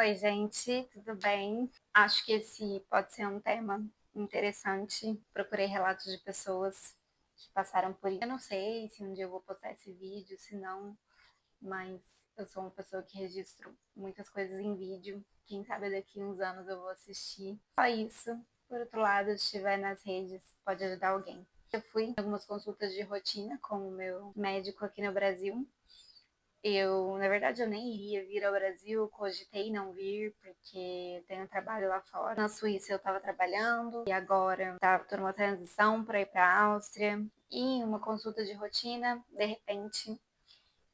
Oi, gente, tudo bem? Acho que esse pode ser um tema interessante. Procurei relatos de pessoas que passaram por isso. Eu não sei se um dia eu vou postar esse vídeo, se não, mas eu sou uma pessoa que registro muitas coisas em vídeo. Quem sabe daqui a uns anos eu vou assistir. Só isso. Por outro lado, se estiver nas redes, pode ajudar alguém. Eu fui em algumas consultas de rotina com o meu médico aqui no Brasil. Na verdade, eu nem iria vir ao Brasil, cogitei não vir, porque tenho trabalho lá fora. Na Suíça eu estava trabalhando e agora tô numa transição para ir para a Áustria. E em uma consulta de rotina, de repente,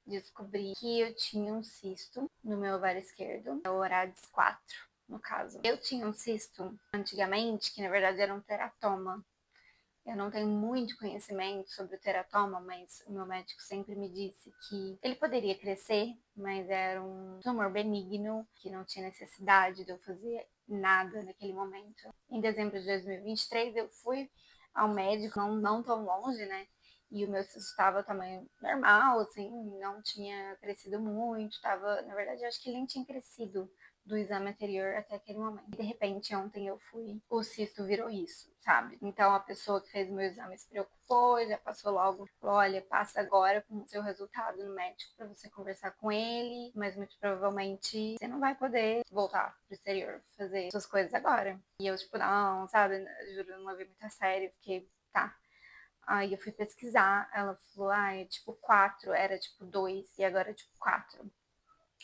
descobri que eu tinha um cisto no meu ovário esquerdo, é o Oráris 4, no caso. Eu tinha um cisto antigamente, que na verdade era um teratoma. Eu não tenho muito conhecimento sobre o teratoma, mas o meu médico sempre me disse que ele poderia crescer, mas era um tumor benigno, que não tinha necessidade de eu fazer nada naquele momento. Em dezembro de 2023, eu fui ao médico, não tão longe, né? E o meu cisto estava tamanho normal, assim, não tinha crescido muito, estava, na verdade, eu acho que ele nem tinha crescido do exame anterior até aquele momento. E de repente, ontem eu fui, o cisto virou isso, sabe? Então a pessoa que fez o meu exame se preocupou, já passou logo, falou: olha, passa agora com o seu resultado no médico para você conversar com ele, mas muito provavelmente você não vai poder voltar pro exterior fazer suas coisas agora. E eu, tipo, não, sabe? Juro, eu não levei muito a sério, fiquei, tá. Aí eu fui pesquisar, ela falou, é tipo 4, era tipo 2 e agora é tipo 4.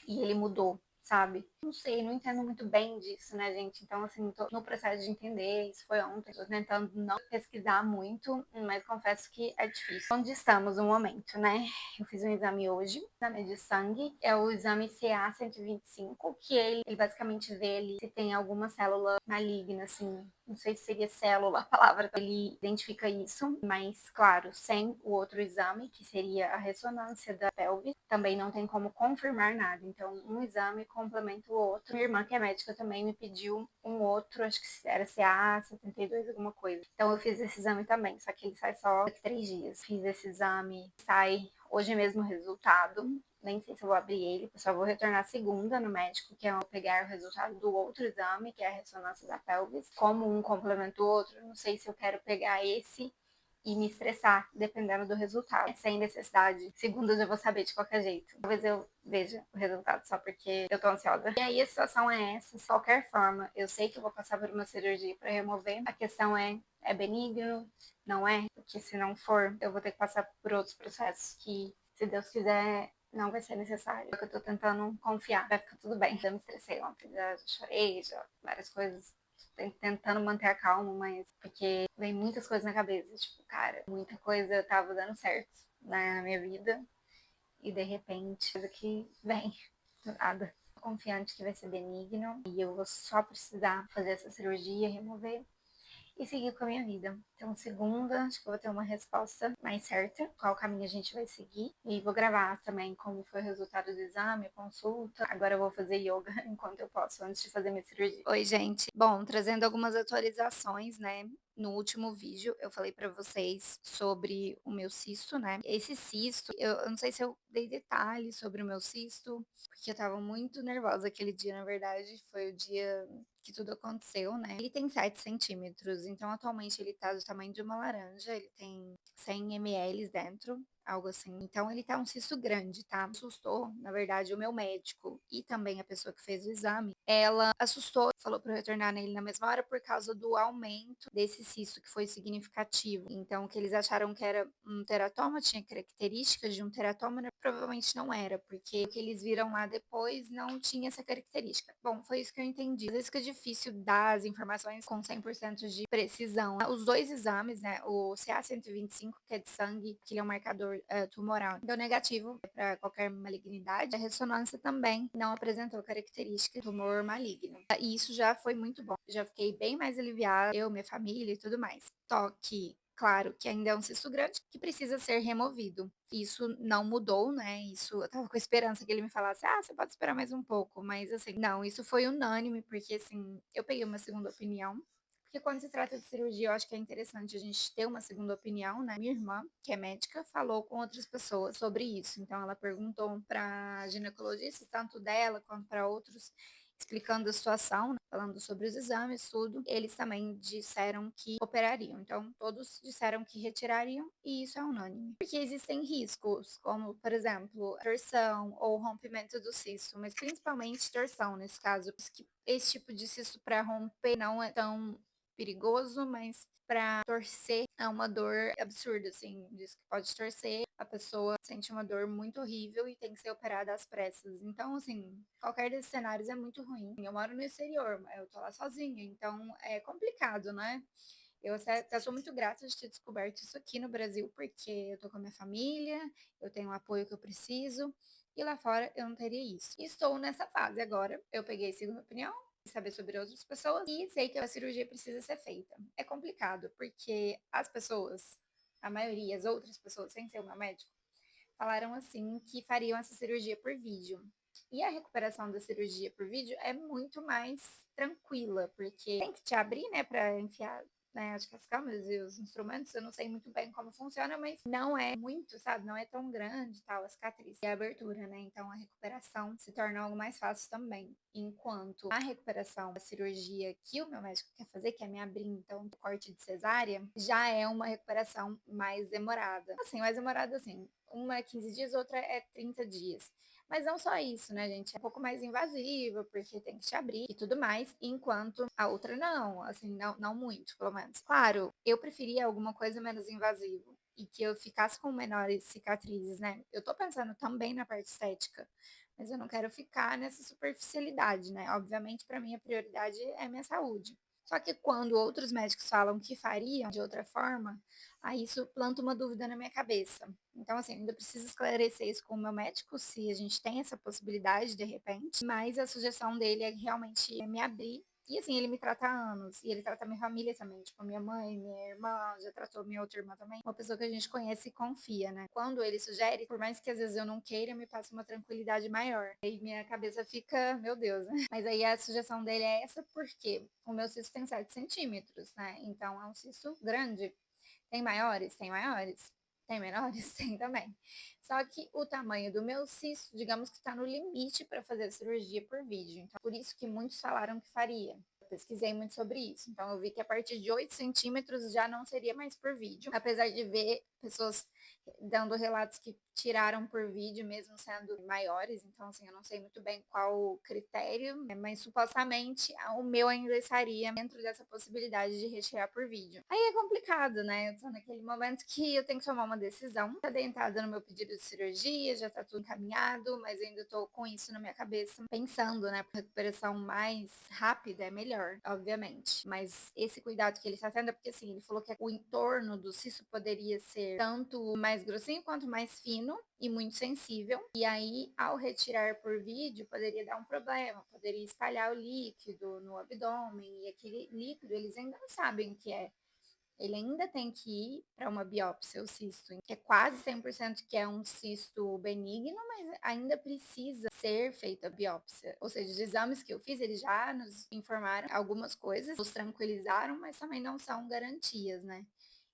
E ele mudou, sabe? Não sei, não entendo muito bem disso, né, gente? Então, assim, tô no processo de entender. Isso foi ontem. Tô tentando não pesquisar muito, mas confesso que é difícil. Onde estamos no momento, né? Eu fiz um exame hoje, exame de sangue. É o exame CA-125, que ele basicamente vê ali se tem alguma célula maligna, assim. Não sei se seria célula a palavra. Ele identifica isso, mas, claro, sem o outro exame, que seria a ressonância da pelve, também não tem como confirmar nada. Então, um exame complementa o outro. Minha irmã, que é médica, também me pediu um outro, acho que era CA-72, alguma coisa. Então, eu fiz esse exame também, só que ele sai só daqui 3 dias. Fiz esse exame, sai hoje mesmo o resultado. Nem sei se eu vou abrir ele, só vou retornar segunda no médico, que é eu pegar o resultado do outro exame, que é a ressonância da pelvis. Como um complementa o outro, não sei se eu quero pegar esse e me estressar, dependendo do resultado. Sem necessidade. Segunda eu já vou saber de qualquer jeito. Talvez eu veja o resultado só porque eu tô ansiosa. E aí a situação é essa. De qualquer forma, eu sei que eu vou passar por uma cirurgia para remover. A questão é benigno? Não é? Porque se não for, eu vou ter que passar por outros processos que, se Deus quiser, não vai ser necessário. É o que eu tô tentando confiar. Vai ficar tudo bem. Já me estressei ontem, já chorei, já várias coisas tentando manter a calma, mas porque vem muitas coisas na cabeça, tipo, cara, muita coisa tava dando certo, né, na minha vida e de repente, coisa que vem do nada. Tô confiante que vai ser benigno e eu vou só precisar fazer essa cirurgia, remover e seguir com a minha vida. Então, segunda, acho que eu vou ter uma resposta mais certa, qual caminho a gente vai seguir. E vou gravar também como foi o resultado do exame, consulta. Agora eu vou fazer yoga enquanto eu posso, antes de fazer minha cirurgia. Oi, gente. Bom, trazendo algumas atualizações, né? No último vídeo, eu falei pra vocês sobre o meu cisto, né? Esse cisto, eu não sei se eu dei detalhes sobre o meu cisto, porque eu tava muito nervosa aquele dia, na verdade. Foi o dia que tudo aconteceu, né? Ele tem 7 centímetros, então atualmente ele tá do tamanho de uma laranja, ele tem 100 ml dentro, algo assim. Então ele tá um cisto grande, tá? Assustou, na verdade, o meu médico e também a pessoa que fez o exame. Ela assustou, falou para eu retornar nele na mesma hora por causa do aumento desse cisto que foi significativo. Então, que eles acharam que era um teratoma, tinha características de um teratoma, né? Provavelmente não era, porque o que eles viram lá depois não tinha essa característica. Bom, foi isso que eu entendi. Às vezes fica difícil dar as informações com 100% de precisão. Os dois exames, né, o CA-125, que é de sangue, que ele é um marcador tumoral, deu negativo para qualquer malignidade. A ressonância também não apresentou característica de tumor maligno. E isso já foi muito bom. Já fiquei bem mais aliviada, eu, minha família e tudo mais. Só que claro que ainda é um cisto grande que precisa ser removido. Isso não mudou, né? Isso eu tava com esperança que ele me falasse: "Ah, você pode esperar mais um pouco", mas assim, não, isso foi unânime, porque assim, eu peguei uma segunda opinião. Porque quando se trata de cirurgia, eu acho que é interessante a gente ter uma segunda opinião, né? Minha irmã, que é médica, falou com outras pessoas sobre isso. Então ela perguntou para ginecologistas, tanto dela quanto para outros explicando a situação, né, falando sobre os exames, tudo. Eles também disseram que operariam. Então, todos disseram que retirariam e isso é unânime. Porque existem riscos, como, por exemplo, torção ou rompimento do cisto, mas principalmente torção nesse caso. Esse tipo de cisto para romper não é tão perigoso, mas para torcer é uma dor absurda, assim, diz que pode torcer, a pessoa sente uma dor muito horrível e tem que ser operada às pressas. Então, assim, qualquer desses cenários é muito ruim. Eu moro no exterior, eu tô lá sozinha, então é complicado, né? Eu até sou muito grata de ter descoberto isso aqui no Brasil, porque eu tô com a minha família, eu tenho o apoio que eu preciso, e lá fora eu não teria isso. E estou nessa fase agora. Eu peguei segunda opinião, saber sobre outras pessoas e sei que a cirurgia precisa ser feita. É complicado, porque as pessoas, a maioria, as outras pessoas, sem ser o meu médico, falaram assim que fariam essa cirurgia por vídeo. E a recuperação da cirurgia por vídeo é muito mais tranquila, porque tem que te abrir, né, para enfiar, né, acho que as câmeras e os instrumentos, eu não sei muito bem como funciona, mas não é muito, sabe, não é tão grande tal a cicatriz e a abertura, né, então a recuperação se torna algo mais fácil também. Enquanto a recuperação da cirurgia que o meu médico quer fazer, que é me abrir, então, do corte de cesárea, já é uma recuperação mais demorada. Assim, mais demorada assim, uma é 15 dias, outra é 30 dias. Mas não só isso, né, gente? É um pouco mais invasiva, porque tem que te abrir e tudo mais, enquanto a outra não, assim, não muito, pelo menos. Claro, eu preferia alguma coisa menos invasiva e que eu ficasse com menores cicatrizes, né? Eu tô pensando também na parte estética, mas eu não quero ficar nessa superficialidade, né? Obviamente, para mim, a prioridade é a minha saúde. Só que quando outros médicos falam que fariam de outra forma, aí isso planta uma dúvida na minha cabeça. Então, assim, ainda preciso esclarecer isso com o meu médico, se a gente tem essa possibilidade de repente, mas a sugestão dele é realmente me abrir. E assim, ele me trata há anos, e ele trata minha família também, tipo, minha mãe, minha irmã, já tratou minha outra irmã também, uma pessoa que a gente conhece e confia, né? Quando ele sugere, por mais que às vezes eu não queira, me passa uma tranquilidade maior. Aí minha cabeça fica, meu Deus, né? Mas aí a sugestão dele é essa porque o meu cisto tem 7 centímetros, né? Então é um cisto grande. Tem maiores? Tem maiores. Tem menores? Tem também. Só que o tamanho do meu cisto, digamos que está no limite para fazer a cirurgia por vídeo. Então, por isso que muitos falaram que faria. Eu pesquisei muito sobre isso. Então, eu vi que a partir de 8 centímetros já não seria mais por vídeo. Apesar de ver pessoas dando relatos que tiraram por vídeo, mesmo sendo maiores. Então, assim, eu não sei muito bem qual o critério, né, mas supostamente o meu ainda estaria dentro dessa possibilidade de retirar por vídeo. Aí é complicado, né? Eu tô naquele momento que eu tenho que tomar uma decisão. Tá adentrada no meu pedido de cirurgia, já tá tudo encaminhado, mas eu ainda tô com isso na minha cabeça, pensando, né? Porque a recuperação mais rápida é melhor, obviamente. Mas esse cuidado que ele está tendo é porque, assim, ele falou que o entorno do cisto poderia ser tanto mais grossinho quanto mais fino e muito sensível. E aí, ao retirar por vídeo, poderia dar um problema, poderia espalhar o líquido no abdômen, e aquele líquido eles ainda não sabem o que é. Ele ainda tem que ir para uma biópsia, o cisto, que é quase 100% que é um cisto benigno, mas ainda precisa ser feita a biópsia. Ou seja, os exames que eu fiz, eles já nos informaram algumas coisas, nos tranquilizaram, mas também não são garantias, né?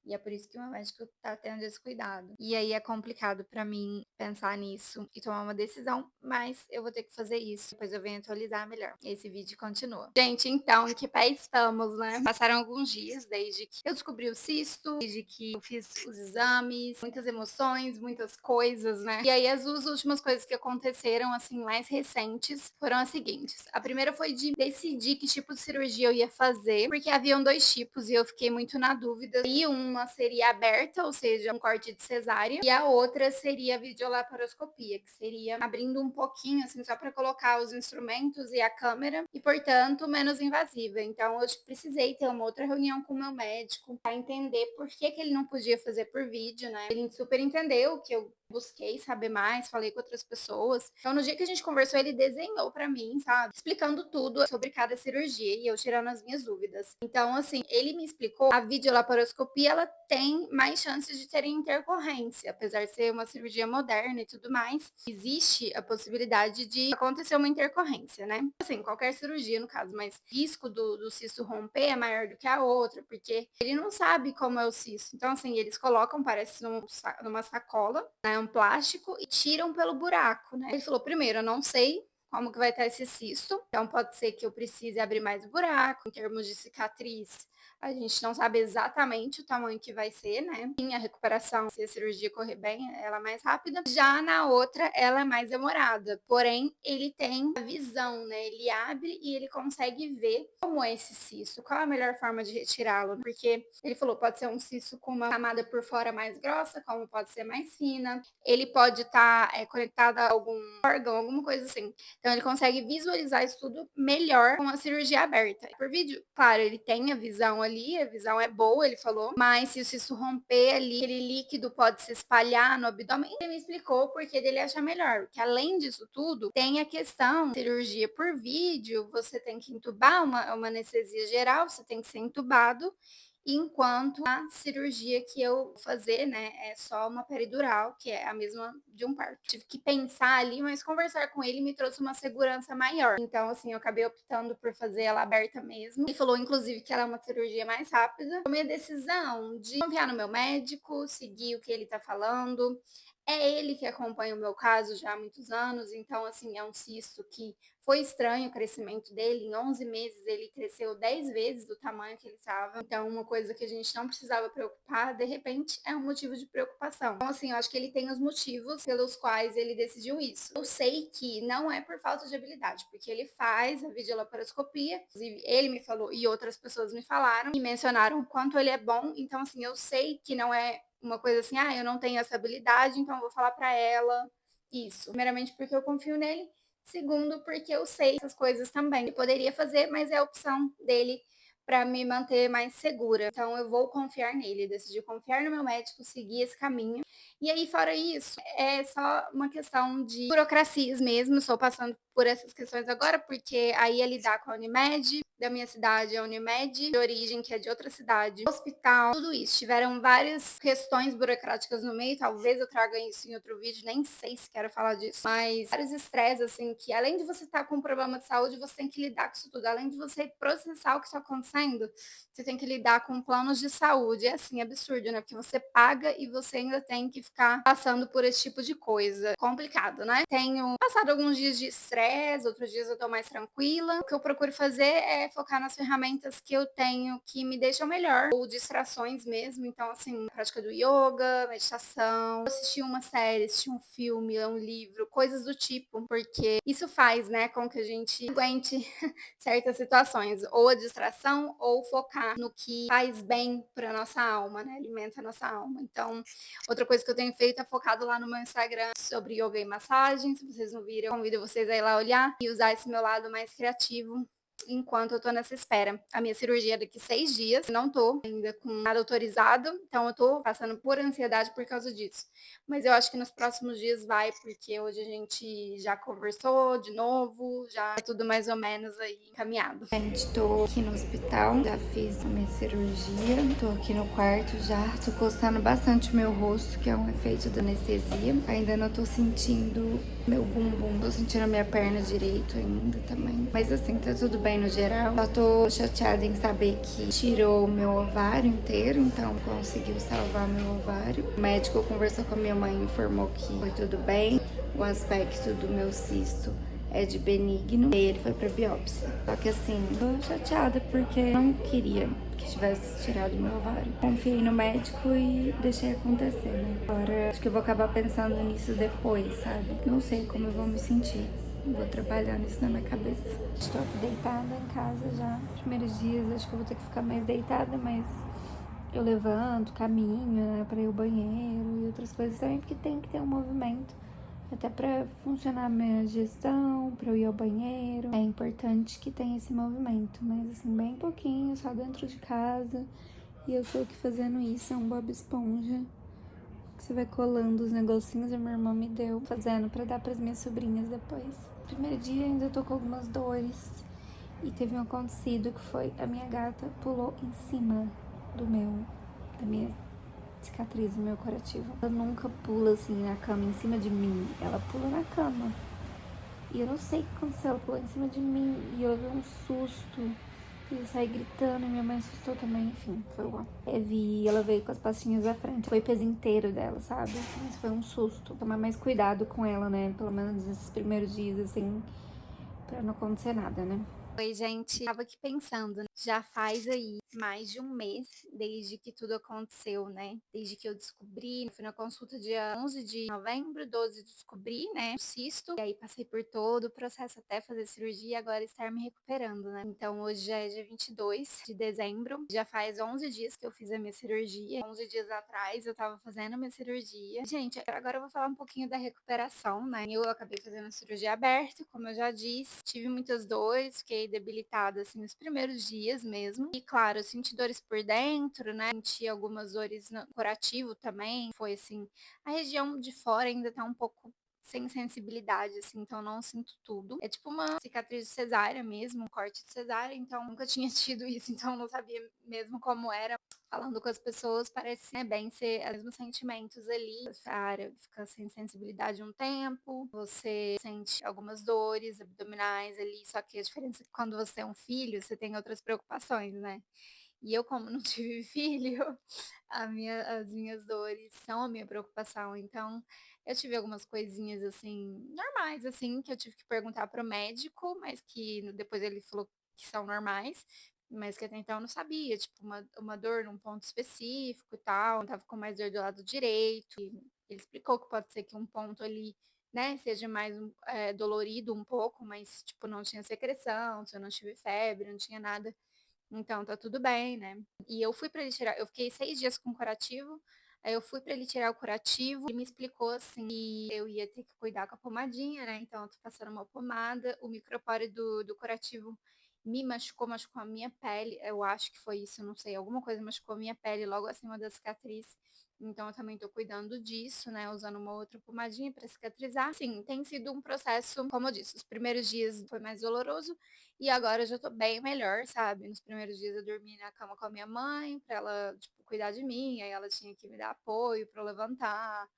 E é por isso que o meu médico tá tendo esse cuidado. E aí é complicado para mim pensar nisso e tomar uma decisão, mas eu vou ter que fazer isso. Depois eu venho atualizar melhor. Esse vídeo continua. Gente, então, em que pé estamos, né? Passaram alguns dias desde que eu descobri o cisto, desde que eu fiz os exames, muitas emoções, muitas coisas, né? E aí as duas últimas coisas que aconteceram, assim, mais recentes, foram as seguintes. A primeira foi de decidir que tipo de cirurgia eu ia fazer, porque haviam dois tipos e eu fiquei muito na dúvida. E uma seria aberta, ou seja, um corte de cesárea, e a outra seria a videolaparoscopia, que seria abrindo um pouquinho, assim, só para colocar os instrumentos e a câmera, e portanto menos invasiva. Então eu precisei ter uma outra reunião com o meu médico para entender por que que ele não podia fazer por vídeo, né? Ele super entendeu que eu busquei saber mais, falei com outras pessoas. Então, no dia que a gente conversou, ele desenhou para mim, sabe? Explicando tudo sobre cada cirurgia e eu tirando as minhas dúvidas. Então, assim, ele me explicou, a videolaparoscopia, ela tem mais chances de ter intercorrência, apesar de ser uma cirurgia moderna e tudo mais. Existe a possibilidade de acontecer uma intercorrência, né? Assim, qualquer cirurgia, no caso, mas o risco do cisto romper é maior do que a outra, porque ele não sabe como é o cisto. Então, assim, eles colocam, parece numa sacola, né, um plástico, e tiram pelo buraco, né? Ele falou, primeiro, eu não sei como que vai estar esse cisto. Então pode ser que eu precise abrir mais buraco. Em termos de cicatriz, a gente não sabe exatamente o tamanho que vai ser, né? Sim, a recuperação, se a cirurgia correr bem, ela é mais rápida. Já na outra, ela é mais demorada. Porém, ele tem a visão, né? Ele abre e ele consegue ver como é esse cisto, qual a melhor forma de retirá-lo. Porque ele falou, pode ser um cisto com uma camada por fora mais grossa, como pode ser mais fina. Ele pode estar conectado a algum órgão, alguma coisa assim. Então, ele consegue visualizar isso tudo melhor com a cirurgia aberta. Por vídeo, claro, ele tem a visão ali, a visão é boa, ele falou, mas se isso romper ali, aquele líquido pode se espalhar no abdômen. Ele me explicou porque ele acha melhor, que além disso tudo, tem a questão cirurgia por vídeo, você tem que entubar uma anestesia geral, você tem que ser entubado, enquanto a cirurgia que eu vou fazer, né, é só uma peridural, que é a mesma de um parto. Tive que pensar ali, mas conversar com ele me trouxe uma segurança maior. Então, assim, eu acabei optando por fazer ela aberta mesmo. Ele falou, inclusive, que ela é uma cirurgia mais rápida. Tomei a decisão de confiar no meu médico, seguir o que ele tá falando. É ele que acompanha o meu caso já há muitos anos, então, assim, é um cisto que foi estranho o crescimento dele. Em 11 meses, ele cresceu 10 vezes do tamanho que ele estava. Então, uma coisa que a gente não precisava preocupar, de repente, é um motivo de preocupação. Então, assim, eu acho que ele tem os motivos pelos quais ele decidiu isso. Eu sei que não é por falta de habilidade, porque ele faz a videolaparoscopia. Inclusive, ele me falou e outras pessoas me falaram e mencionaram o quanto ele é bom. Então, assim, eu sei que não é uma coisa assim, eu não tenho essa habilidade, então eu vou falar para ela isso. Primeiramente, porque eu confio nele. Segundo, porque eu sei essas coisas também. Ele poderia fazer, mas é a opção dele para me manter mais segura. Então, eu vou confiar nele. Decidi confiar no meu médico, seguir esse caminho. E aí, fora isso, é só uma questão de burocracias mesmo. Estou passando por essas questões agora, porque aí é lidar com a Unimed, da minha cidade, a Unimed de origem, que é de outra cidade, hospital, tudo isso. Tiveram várias questões burocráticas no meio, talvez eu traga isso em outro vídeo, nem sei se quero falar disso, mas vários estresses, assim, que além de você estar com um problema de saúde, você tem que lidar com isso tudo. Além de você processar o que está acontecendo, você tem que lidar com planos de saúde. É assim, absurdo, né? Porque você paga e você ainda tem que ficar passando por esse tipo de coisa. Complicado, né? Tenho passado alguns dias de estresse, outros dias eu tô mais tranquila. O que eu procuro fazer é focar nas ferramentas que eu tenho que me deixam melhor, ou distrações mesmo. Então, assim, prática do yoga, meditação, assistir uma série, assistir um filme, ler um livro, coisas do tipo, porque isso faz, né, com que a gente aguente certas situações, ou a distração, ou focar no que faz bem para nossa alma, né, alimenta a nossa alma. Então, outra coisa que eu tenho feito é focado lá no meu Instagram sobre yoga e massagem. Se vocês não viram, eu convido vocês a ir lá olhar e usar esse meu lado mais criativo enquanto eu tô nessa espera. A minha cirurgia é daqui 6 dias, não tô ainda com nada autorizado, então eu tô passando por ansiedade por causa disso. Mas eu acho que nos próximos dias vai, porque hoje a gente já conversou de novo, já é tudo mais ou menos aí encaminhado. Gente, tô aqui no hospital, já fiz a minha cirurgia, tô aqui no quarto já, tô coçando bastante o meu rosto, que é um efeito da anestesia. Ainda não tô sentindo meu bumbum, tô sentindo a minha perna direito ainda também. Mas assim, tá tudo bem no geral. Só tô chateada em saber que tirou o meu ovário inteiro, então conseguiu salvar meu ovário. O médico conversou com a minha mãe e informou que foi tudo bem. O aspecto do meu cisto é de benigno e ele foi pra biópsia. Só que assim, tô chateada porque eu não queria que tivesse tirado meu ovário. Confiei no médico e deixei acontecer, né? Agora acho que eu vou acabar pensando nisso depois, sabe? Não sei como eu vou me sentir. Vou trabalhar nisso na minha cabeça. Estou aqui deitada em casa já. Primeiros dias acho que eu vou ter que ficar mais deitada, mas eu levanto, caminho, né, pra ir ao banheiro e outras coisas também, porque tem que ter um movimento. Até pra funcionar a minha digestão, pra eu ir ao banheiro. É importante que tenha esse movimento, mas assim, bem pouquinho, só dentro de casa. E eu tô aqui fazendo isso, é um Bob Esponja. Que você vai colando os negocinhos, a minha irmã me deu, fazendo pra dar pras minhas sobrinhas depois. Primeiro dia ainda tô com algumas dores. E teve um acontecido que foi, a minha gata pulou em cima da minha cicatriz do meu curativo. Ela nunca pula assim na cama em cima de mim, ela pula na cama. E eu não sei o que aconteceu, ela pulou em cima de mim e eu levei um susto. E eu saí gritando, e minha mãe assustou também, enfim, foi igual. Ela veio com as pastinhas à frente, foi o peso inteiro dela, sabe? Mas foi um susto. Tomar mais cuidado com ela, né? Pelo menos nesses primeiros dias, assim, pra não acontecer nada, né. Oi, gente, estava aqui pensando, né, já faz aí mais de um mês desde que tudo aconteceu, né, desde que eu descobri, fui na consulta dia 11 de novembro, 12 descobri, né, o cisto, e aí passei por todo o processo até fazer cirurgia e agora estar me recuperando, né. Então hoje já é dia 22 de dezembro, já faz 11 dias que eu fiz a minha cirurgia, 11 dias atrás eu estava fazendo a minha cirurgia. Gente, agora eu vou falar um pouquinho da recuperação, né, eu acabei fazendo a cirurgia aberta, como eu já disse, tive muitas dores, fiquei debilitada, assim, nos primeiros dias mesmo. E claro, eu senti dores por dentro, né, senti algumas dores no curativo também, foi assim, a região de fora ainda tá um pouco sem sensibilidade, assim, então eu não sinto tudo. É tipo uma cicatriz de cesárea mesmo, um corte de cesárea, então nunca tinha tido isso, então eu não sabia mesmo como era. Falando com as pessoas, parece, né, bem ser os mesmos sentimentos ali. A área fica sem sensibilidade um tempo, você sente algumas dores abdominais ali, só que a diferença é que quando você é um filho, você tem outras preocupações, né? E eu, como não tive filho, as minhas dores são a minha preocupação. Então, eu tive algumas coisinhas assim, normais, assim, que eu tive que perguntar para o médico, mas que depois ele falou que são normais, mas que até então eu não sabia, tipo, uma dor num ponto específico e tal, eu tava com mais dor do lado direito. E ele explicou que pode ser que um ponto ali, né, seja mais dolorido um pouco, mas, tipo, não tinha secreção, se eu não tive febre, não tinha nada, então tá tudo bem, né. E eu fui pra ele tirar, eu fiquei 6 dias com curativo, aí eu fui pra ele tirar o curativo, ele me explicou, assim, que eu ia ter que cuidar com a pomadinha, né, então eu tô passando uma pomada, o micropore do curativo me machucou, machucou a minha pele, eu acho que foi isso, não sei, alguma coisa machucou a minha pele logo acima da cicatriz, então eu também tô cuidando disso, né, usando uma outra pomadinha pra cicatrizar. Sim, tem sido um processo, como eu disse, os primeiros dias foi mais doloroso, e agora eu já tô bem melhor, sabe. Nos primeiros dias eu dormi na cama com a minha mãe, pra ela, tipo, cuidar de mim, aí ela tinha que me dar apoio pra eu levantar,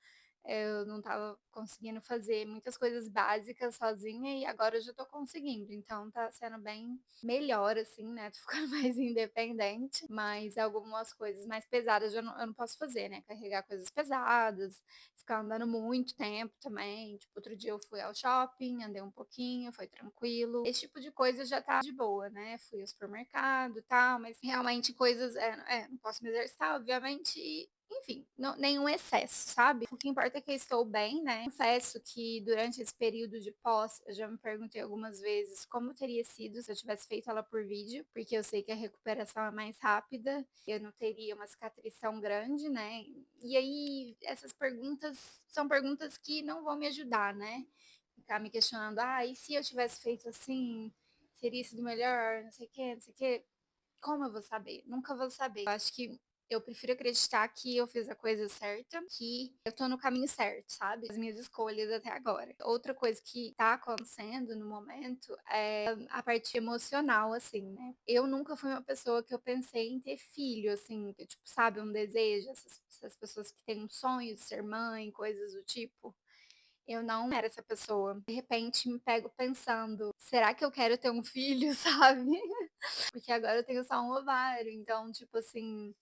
eu não estava conseguindo fazer muitas coisas básicas sozinha e agora eu já tô conseguindo, então tá sendo bem melhor, assim, né, tô ficando mais independente, mas algumas coisas mais pesadas eu não posso fazer, né, carregar coisas pesadas, ficar andando muito tempo também, tipo, outro dia eu fui ao shopping, andei um pouquinho, foi tranquilo, esse tipo de coisa já tá de boa, né, fui ao supermercado e tal, mas realmente coisas, não posso me exercitar, obviamente, e enfim, nenhum excesso, sabe. O que importa é que eu estou bem, né. Confesso que durante esse período de pós, eu já me perguntei algumas vezes como teria sido se eu tivesse feito ela por vídeo, porque eu sei que a recuperação é mais rápida, eu não teria uma cicatriz tão grande, né. E aí, essas perguntas são perguntas que não vão me ajudar, né. Ficar me questionando: "Ah, e se eu tivesse feito assim, teria sido melhor, não sei o quê, não sei o quê". Como eu vou saber? Nunca vou saber. Eu acho que eu prefiro acreditar que eu fiz a coisa certa, que eu tô no caminho certo, sabe? As minhas escolhas até agora. Outra coisa que tá acontecendo no momento é a parte emocional, assim, né? Eu nunca fui uma pessoa que eu pensei em ter filho, assim, que, tipo, sabe, um desejo, essas pessoas que têm um sonho de ser mãe, coisas do tipo. Eu não era essa pessoa. De repente me pego pensando: "Será que eu quero ter um filho?", sabe? Porque agora eu tenho só um ovário, então, tipo assim,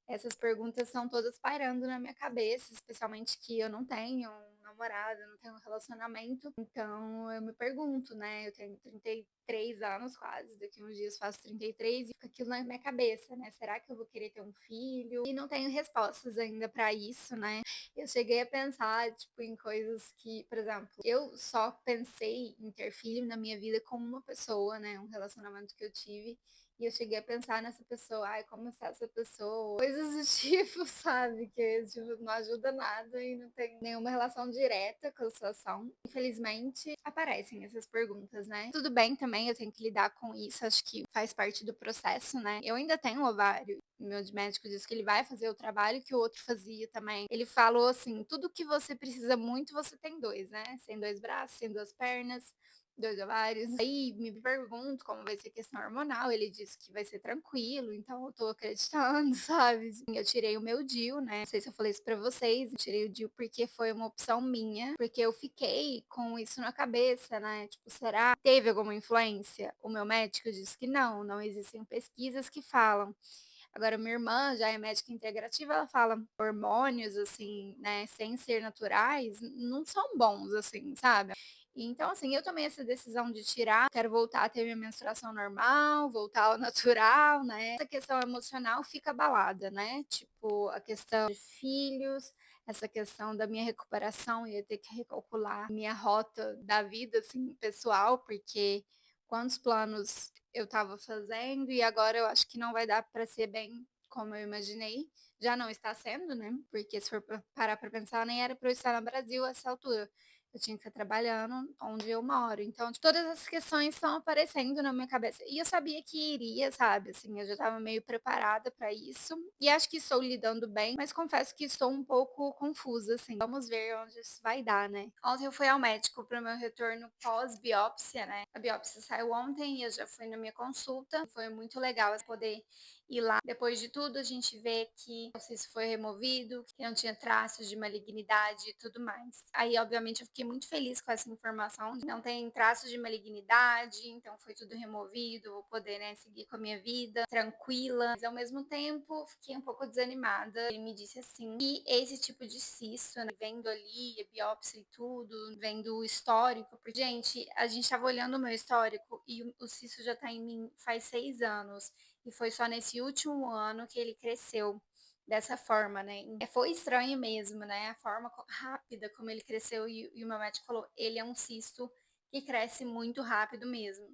essas perguntas estão todas pairando na minha cabeça, especialmente que eu não tenho um namorado, eu não tenho um relacionamento, então eu me pergunto, né, eu tenho 33 anos quase, daqui uns dias faço 33 e fica aquilo na minha cabeça, né, será que eu vou querer ter um filho? E não tenho respostas ainda pra isso, né. Eu cheguei a pensar, tipo, em coisas que, por exemplo, eu só pensei em ter filho na minha vida com uma pessoa, né, um relacionamento que eu tive, e eu cheguei a pensar nessa pessoa, ai, como está essa pessoa? Coisas do tipo, sabe? Que tipo, não ajuda nada e não tem nenhuma relação direta com a situação. Infelizmente, aparecem essas perguntas, né? Tudo bem também, eu tenho que lidar com isso, acho que faz parte do processo, né? Eu ainda tenho ovário. Meu médico disse que ele vai fazer o trabalho que o outro fazia também. Ele falou assim: tudo que você precisa muito, você tem dois, né? Sem dois braços, sem duas pernas, 2 ovários. Aí me pergunto como vai ser questão hormonal, ele disse que vai ser tranquilo, então eu tô acreditando, sabe. Eu tirei o meu DIU, né, não sei se eu falei isso pra vocês, eu tirei o DIU porque foi uma opção minha, porque eu fiquei com isso na cabeça, né, tipo, será que teve alguma influência? O meu médico disse que não, não existem pesquisas que falam. Agora minha irmã já é médica integrativa, ela fala hormônios, assim, né, sem ser naturais, não são bons, assim, sabe. Então, assim, eu tomei essa decisão de tirar, quero voltar a ter minha menstruação normal, voltar ao natural, né. Essa questão emocional fica abalada, né, tipo, a questão de filhos, essa questão da minha recuperação, ia ter que recalcular minha rota da vida, assim, pessoal, porque quantos planos eu estava fazendo e agora eu acho que não vai dar para ser bem como eu imaginei. Já não está sendo, né, porque se for parar para pensar, nem era para eu estar no Brasil a essa altura. Eu tinha que estar trabalhando onde eu moro. Então, todas essas questões estão aparecendo na minha cabeça. E eu sabia que iria, sabe? Assim, eu já estava meio preparada para isso. E acho que estou lidando bem, mas confesso que estou um pouco confusa, assim. Vamos ver onde isso vai dar, né? Ontem eu fui ao médico para o meu retorno pós-biópsia, né? A biópsia saiu ontem e eu já fui na minha consulta. Foi muito legal poder ir lá. Depois de tudo, a gente vê que o cisto foi removido, que não tinha traços de malignidade e tudo mais. Aí, obviamente, eu fiquei muito feliz com essa informação. Não tem traços de malignidade, então foi tudo removido, vou poder, né, seguir com a minha vida tranquila. Mas ao mesmo tempo, fiquei um pouco desanimada. Ele me disse assim: e esse tipo de cisto, né, vendo ali a biópsia e tudo, vendo o histórico, porque, gente, a gente estava olhando o meu histórico e o cisto já tá em mim faz 6 anos. E foi só nesse último ano que ele cresceu dessa forma, né. Foi estranho mesmo, né, a forma rápida como ele cresceu e o meu médico falou: "Ele é um cisto que cresce muito rápido mesmo".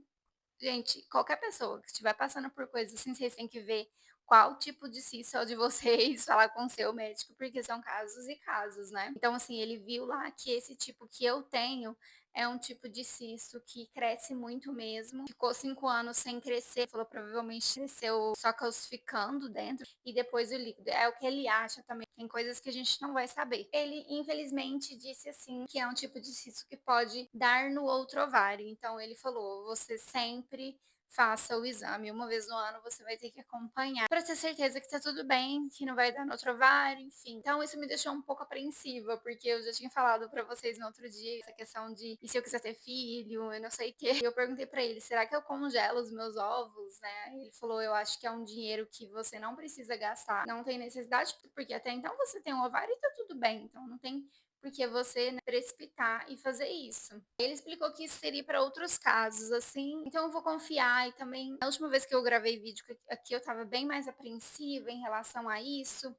Gente, qualquer pessoa que estiver passando por coisas assim, vocês têm que ver qual tipo de cisto é o de vocês, falar com o seu médico, porque são casos e casos, né. Então, assim, ele viu lá que esse tipo que eu tenho é um tipo de cisto que cresce muito mesmo, ficou 5 anos sem crescer, falou provavelmente cresceu só calcificando dentro e depois o líquido. É o que ele acha também, tem coisas que a gente não vai saber. Ele infelizmente disse assim que é um tipo de cisto que pode dar no outro ovário, então ele falou: "Você sempre faça o exame, uma vez no ano você vai ter que acompanhar, para ter certeza que tá tudo bem, que não vai dar no outro ovário, enfim". Então isso me deixou um pouco apreensiva, porque eu já tinha falado para vocês no outro dia, essa questão de: "E se eu quiser ter filho, eu não sei o quê". E eu perguntei para ele: "Será que eu congelo os meus ovos, né?". Ele falou: "Eu acho que é um dinheiro que você não precisa gastar, não tem necessidade, porque até então você tem um ovário e tá tudo bem, então não tem porque você, né, precipitar e fazer isso". Ele explicou que isso seria para outros casos, assim, então eu vou confiar. E também, a última vez que eu gravei vídeo aqui eu estava bem mais apreensiva em relação a isso,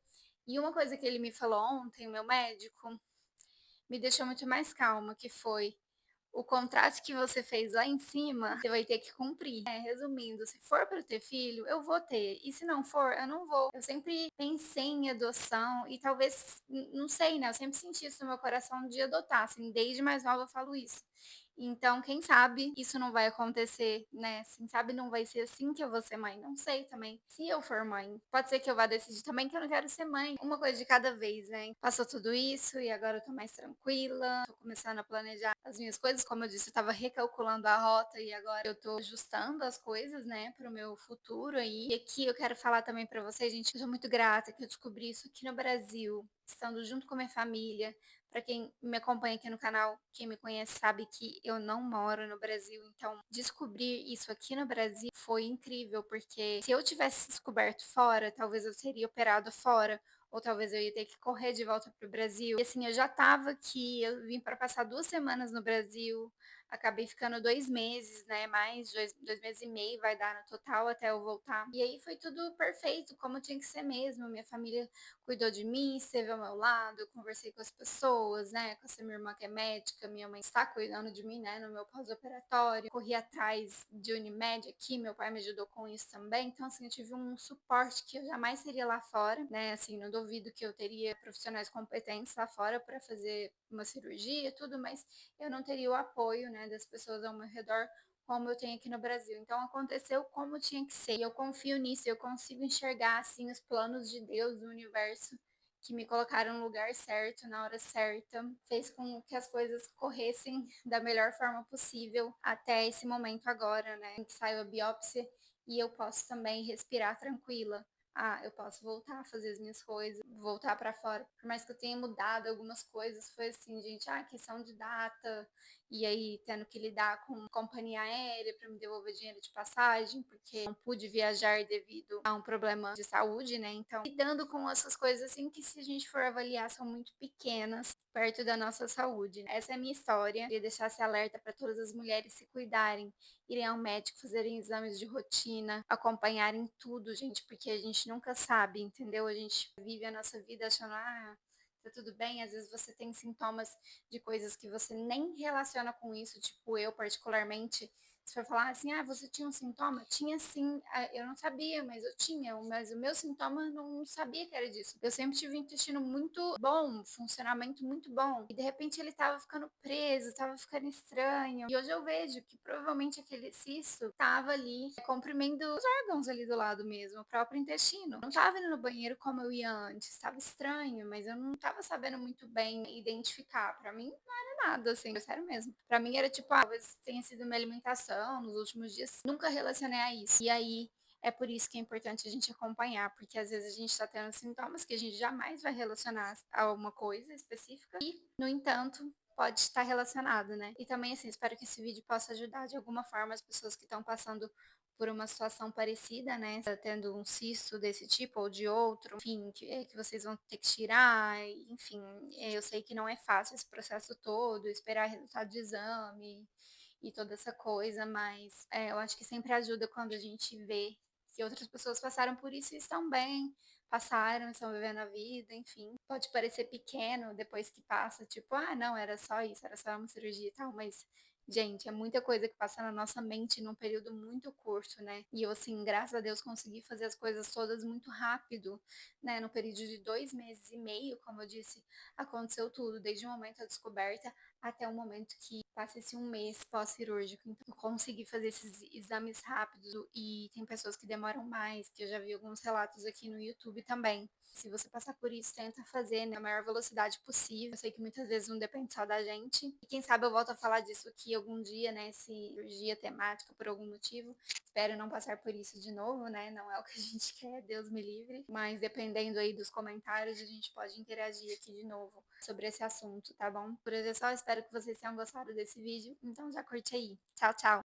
e uma coisa que ele me falou ontem, o meu médico, me deixou muito mais calma, que foi: o contrato que você fez lá em cima, você vai ter que cumprir. Resumindo, se for para ter filho, eu vou ter, e se não for, eu não vou. Eu sempre pensei em adoção e talvez, não sei, né, eu sempre senti isso no meu coração de adotar, assim, desde mais nova eu falo isso. Então, quem sabe isso não vai acontecer, né, quem sabe não vai ser assim que eu vou ser mãe, não sei também. Se eu for mãe, pode ser que eu vá decidir também que eu não quero ser mãe, uma coisa de cada vez, né. Passou tudo isso e agora eu tô mais tranquila, tô começando a planejar as minhas coisas, como eu disse, eu estava recalculando a rota e agora eu tô ajustando as coisas, né, para o meu futuro aí. E aqui eu quero falar também para vocês, gente, que eu sou muito grata que eu descobri isso aqui no Brasil, estando junto com a minha família. Para quem me acompanha aqui no canal, quem me conhece sabe que eu não moro no Brasil, então descobrir isso aqui no Brasil foi incrível, porque se eu tivesse descoberto fora, talvez eu teria operado fora, ou talvez eu ia ter que correr de volta para o Brasil. E assim, eu já estava aqui, eu vim para passar 2 semanas no Brasil, acabei ficando 2 meses, né, mais 2 meses e meio vai dar no total até eu voltar. E aí foi tudo perfeito, como tinha que ser mesmo, minha família cuidou de mim, esteve ao meu lado, eu conversei com as pessoas, né, com essa minha irmã que é médica, minha mãe está cuidando de mim, né, no meu pós-operatório, corri atrás de Unimed aqui, meu pai me ajudou com isso também, então assim, eu tive um suporte que eu jamais teria lá fora, né, assim, não duvido que eu teria profissionais competentes lá fora para fazer uma cirurgia e tudo, mas eu não teria o apoio, né, das pessoas ao meu redor como eu tenho aqui no Brasil. Então aconteceu como tinha que ser. E eu confio nisso, eu consigo enxergar assim os planos de Deus, do universo, que me colocaram no lugar certo, na hora certa, fez com que as coisas corressem da melhor forma possível até esse momento agora, né, em que saiu a biópsia e eu posso também respirar tranquila. Ah, eu posso voltar a fazer as minhas coisas, voltar para fora. Por mais que eu tenha mudado algumas coisas, foi assim, gente, ah, questão de data e aí tendo que lidar com companhia aérea para me devolver dinheiro de passagem, porque não pude viajar devido a um problema de saúde, né? Então, lidando com essas coisas assim que, se a gente for avaliar, são muito pequenas perto da nossa saúde. Essa é a minha história. Queria deixar esse alerta para todas as mulheres se cuidarem, irem ao médico, fazerem exames de rotina, acompanharem tudo, gente, porque a gente nunca sabe, entendeu? A gente vive a nossa vida achando, tá tudo bem. Às vezes você tem sintomas de coisas que você nem relaciona com isso, tipo eu particularmente. Se for falar assim, você tinha um sintoma? Tinha sim, eu não sabia, mas eu tinha, mas o meu sintoma não sabia que era disso. Eu sempre tive um intestino muito bom, funcionamento muito bom, e de repente ele tava ficando preso, tava ficando estranho, e hoje eu vejo que provavelmente aquele cisto tava ali comprimindo os órgãos ali do lado mesmo, o próprio intestino. Não tava indo no banheiro como eu ia antes, tava estranho, mas eu não tava sabendo muito bem identificar. Pra mim, nada, assim, sério mesmo. Pra mim era tipo, talvez tenha sido uma alimentação nos últimos dias. Nunca relacionei a isso. E aí, é por isso que é importante a gente acompanhar, porque às vezes a gente tá tendo sintomas que a gente jamais vai relacionar a uma coisa específica e, no entanto, pode estar relacionado, né? E também, assim, espero que esse vídeo possa ajudar de alguma forma as pessoas que estão passando por uma situação parecida, né? Tá tendo um cisto desse tipo ou de outro, enfim, que vocês vão ter que tirar, enfim, eu sei que não é fácil esse processo todo, esperar resultado de exame e toda essa coisa, mas eu acho que sempre ajuda quando a gente vê que outras pessoas passaram por isso e estão bem, passaram, estão vivendo a vida, enfim. Pode parecer pequeno depois que passa, tipo, não, era só isso, era só uma cirurgia e tal, mas gente, é muita coisa que passa na nossa mente num período muito curto, né? E eu, assim, graças a Deus, consegui fazer as coisas todas muito rápido, né? No período de 2 meses e meio, como eu disse, aconteceu tudo, desde o momento da descoberta até o momento que passa esse um mês pós-cirúrgico. Então, eu consegui fazer esses exames rápidos e tem pessoas que demoram mais, que eu já vi alguns relatos aqui no YouTube também. Se você passar por isso, tenta fazer na maior velocidade possível. Eu sei que muitas vezes não depende só da gente. E quem sabe eu volto a falar disso aqui algum dia, né? Cirurgia temática por algum motivo. Espero não passar por isso de novo, né? Não é o que a gente quer, Deus me livre. Mas dependendo aí dos comentários, a gente pode interagir aqui de novo sobre esse assunto, tá bom? Por hoje é só, espero que vocês tenham gostado desse vídeo. Então já curte aí. Tchau, tchau!